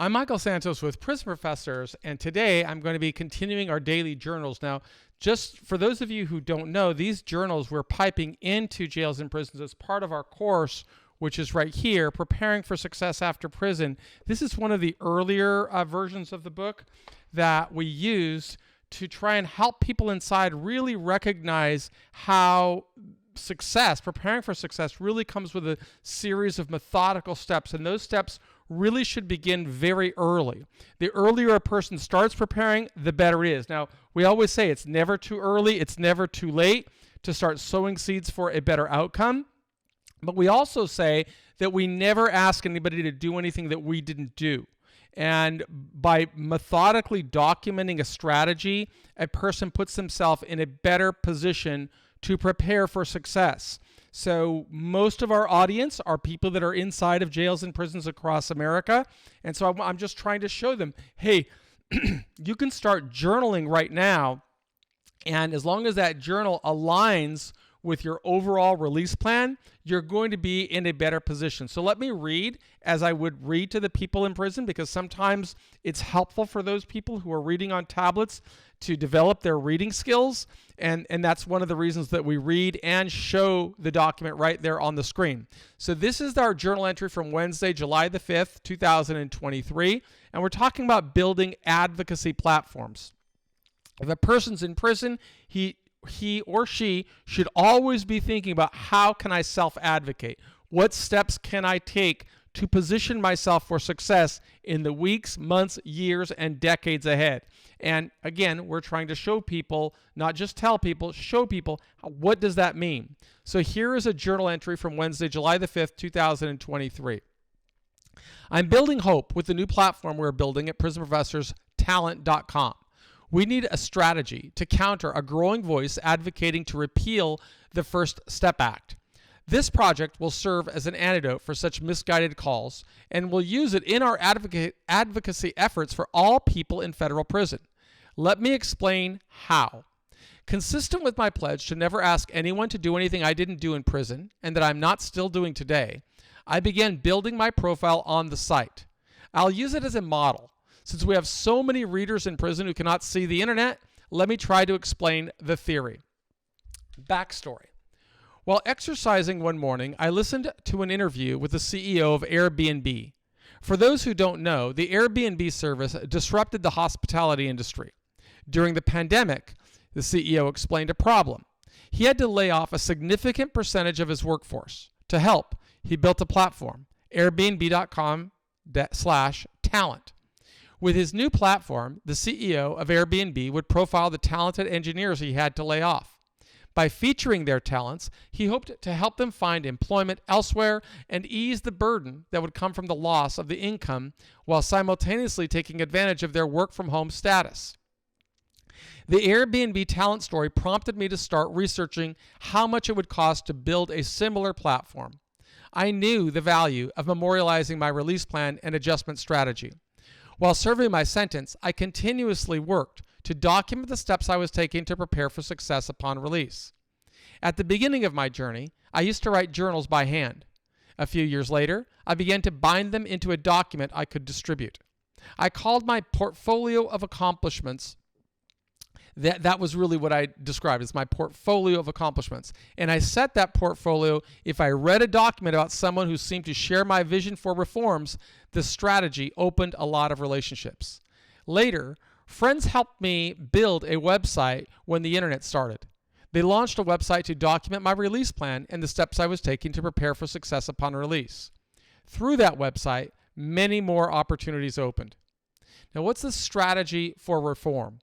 I'm Michael Santos with Prison Professors, and today I'm going to be continuing our daily journals. Now, just for those of you who don't know, these journals we're piping into jails and prisons as part of our course, which is right here, Preparing for Success After Prison. This is one of the earlier versions of the book that we use to try and help people inside really recognize how preparing for success really comes with a series of methodical steps, and those steps really should begin very early. The earlier a person starts preparing, the better it is. Now, we always say it's never too early, it's never too late to start sowing seeds for a better outcome. But we also say that we never ask anybody to do anything that we didn't do. And by methodically documenting a strategy, a person puts themselves in a better position to prepare for success. So most of our audience are people that are inside of jails and prisons across America. And so I'm just trying to show them, hey, you can start journaling right now. And as long as that journal aligns with your overall release plan, you're going to be in a better position. So let me read as I would read to the people in prison, because sometimes it's helpful for those people who are reading on tablets to develop their reading skills. And that's one of the reasons that we read and show the document right there on the screen. So this is our journal entry from Wednesday, July the 5th, 2023. And we're talking about building advocacy platforms. If a person's in prison, he or she should always be thinking about, how can I self-advocate? What steps can I take to position myself for success in the weeks, months, years, and decades ahead? And again, we're trying to show people, not just tell people, show people, what does that mean? So here is a journal entry from Wednesday, July the 5th, 2023. I'm building hope with the new platform we're building at prisonprofessorstalent.com. We need a strategy to counter a growing voice advocating to repeal the First Step Act. This project will serve as an antidote for such misguided calls, and we'll use it in our advocacy efforts for all people in federal prison. Let me explain how. Consistent with my pledge to never ask anyone to do anything I didn't do in prison, and that I'm not still doing today, I began building my profile on the site. I'll use it as a model. Since we have so many readers in prison who cannot see the internet, let me try to explain the theory. Backstory. While exercising one morning, I listened to an interview with the CEO of Airbnb. For those who don't know, the Airbnb service disrupted the hospitality industry. During the pandemic, the CEO explained a problem. He had to lay off a significant percentage of his workforce. To help, he built a platform, airbnb.com/talent. With his new platform, the CEO of Airbnb would profile the talented engineers he had to lay off. By featuring their talents, he hoped to help them find employment elsewhere and ease the burden that would come from the loss of the income, while simultaneously taking advantage of their work-from-home status. The Airbnb talent story prompted me to start researching how much it would cost to build a similar platform. I knew the value of memorializing my release plan and adjustment strategy. While serving my sentence, I continuously worked to document the steps I was taking to prepare for success upon release. At the beginning of my journey, I used to write journals by hand. A few years later, I began to bind them into a document I could distribute. I called my portfolio of accomplishments. That was really what I described as my portfolio of accomplishments. And I set that portfolio, if I read a document about someone who seemed to share my vision for reforms, the strategy opened a lot of relationships. Later, friends helped me build a website when the internet started. They launched a website to document my release plan and the steps I was taking to prepare for success upon release. Through that website, many more opportunities opened. Now, what's the strategy for reform?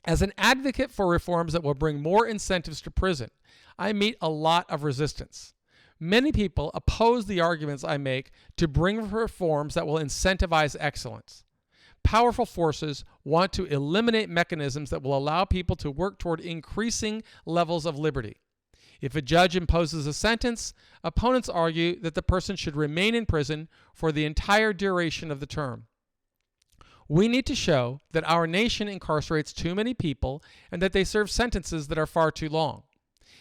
As an advocate for reforms that will bring more incentives to prison, I meet a lot of resistance. Many people oppose the arguments I make to bring reforms that will incentivize excellence. Powerful forces want to eliminate mechanisms that will allow people to work toward increasing levels of liberty. If a judge imposes a sentence, opponents argue that the person should remain in prison for the entire duration of the term. We need to show that our nation incarcerates too many people and that they serve sentences that are far too long.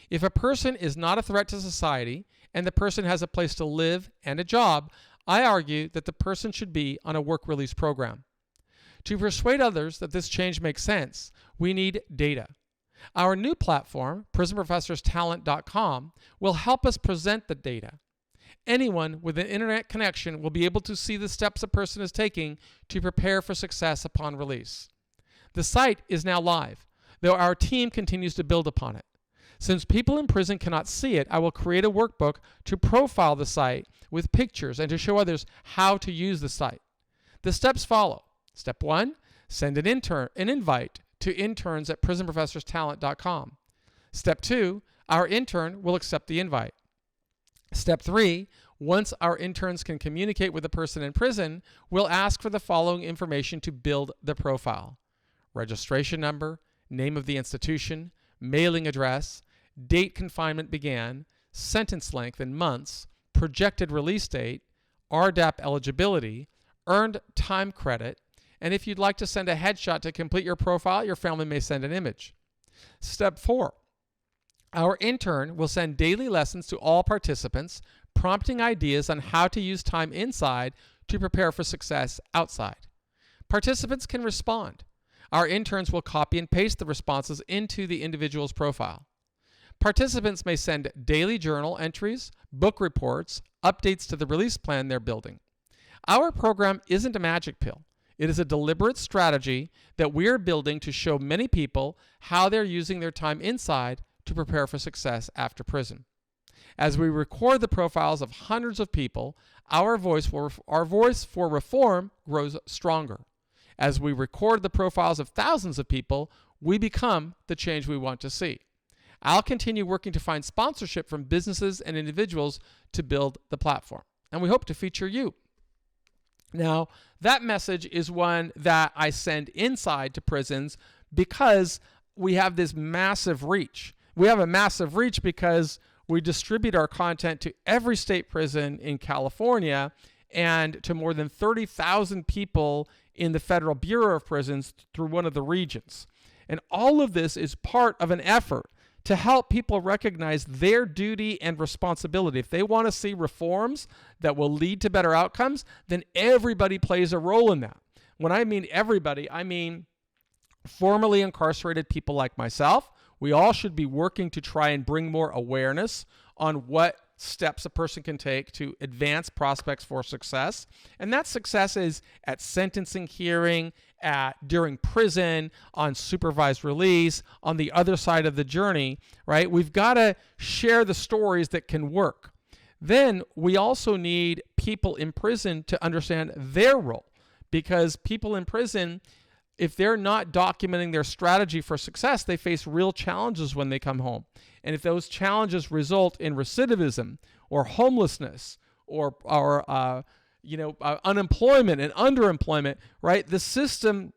If a person is not a threat to society and the person has a place to live and a job, I argue that the person should be on a work release program. To persuade others that this change makes sense, we need data. Our new platform, PrismProfessorsTalent.com, will help us present the data. Anyone with an internet connection will be able to see the steps a person is taking to prepare for success upon release. The site is now live, though our team continues to build upon it. Since people in prison cannot see it, I will create a workbook to profile the site with pictures and to show others how to use the site. The steps follow. Step 1, send an invite to interns at PrismProfessorsTalent.com. Step 2, our intern will accept the invite. Step 3, once our interns can communicate with the person in prison, we'll ask for the following information to build the profile: registration number, name of the institution, mailing address, date confinement began, sentence length in months, projected release date, RDAP eligibility, earned time credit, and if you'd like to send a headshot to complete your profile, your family may send an image. Step 4, our intern will send daily lessons to all participants, prompting ideas on how to use time inside to prepare for success outside. Participants can respond. Our interns will copy and paste the responses into the individual's profile. Participants may send daily journal entries, book reports, updates to the release plan they're building. Our program isn't a magic pill. It is a deliberate strategy that we are building to show many people how they're using their time inside to prepare for success after prison. As we record the profiles of hundreds of people, our voice for reform grows stronger. As we record the profiles of thousands of people, we become the change we want to see. I'll continue working to find sponsorship from businesses and individuals to build the platform, and we hope to feature you. Now, that message is one that I send inside to prisons because we have this massive reach. We have a massive reach because we distribute our content to every state prison in California and to more than 30,000 people in the Federal Bureau of Prisons through one of the regions. And all of this is part of an effort to help people recognize their duty and responsibility. If they want to see reforms that will lead to better outcomes, then everybody plays a role in that. When I mean everybody, I mean formerly incarcerated people like myself. We all should be working to try and bring more awareness on what steps a person can take to advance prospects for success. And that success is at sentencing hearing, during prison, on supervised release, on the other side of the journey, right? We've got to share the stories that can work. Then we also need people in prison to understand their role, because people in prison, if they're not documenting their strategy for success, they face real challenges when they come home. And if those challenges result in recidivism or homelessness or unemployment and underemployment, right? The system,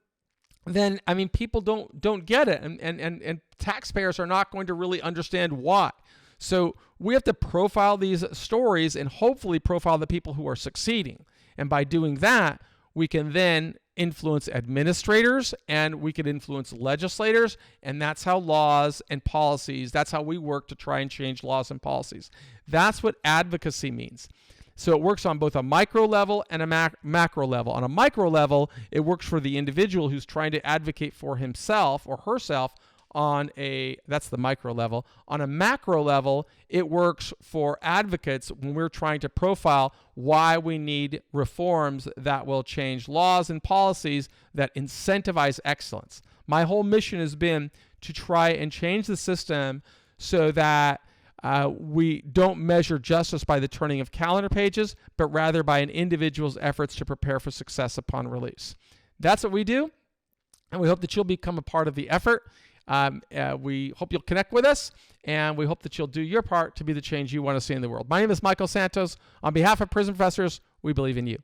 then, people don't get it, and taxpayers are not going to really understand why. So we have to profile these stories and hopefully profile the people who are succeeding. And by doing that, we can then influence administrators and we can influence legislators, and that's how laws and policies, that's how we work to try and change laws and policies. That's what advocacy means. So it works on both a micro level and a macro level. On a micro level, it works for the individual who's trying to advocate for himself or herself that's the micro level. On a macro level, it works for advocates when we're trying to profile why we need reforms that will change laws and policies that incentivize excellence. My whole mission has been to try and change the system so that we don't measure justice by the turning of calendar pages, but rather by an individual's efforts to prepare for success upon release. That's what we do, and we hope that you'll become a part of the effort. We hope you'll connect with us, and we hope that you'll do your part to be the change you want to see in the world. My name is Michael Santos. On behalf of Prison Professors, we believe in you.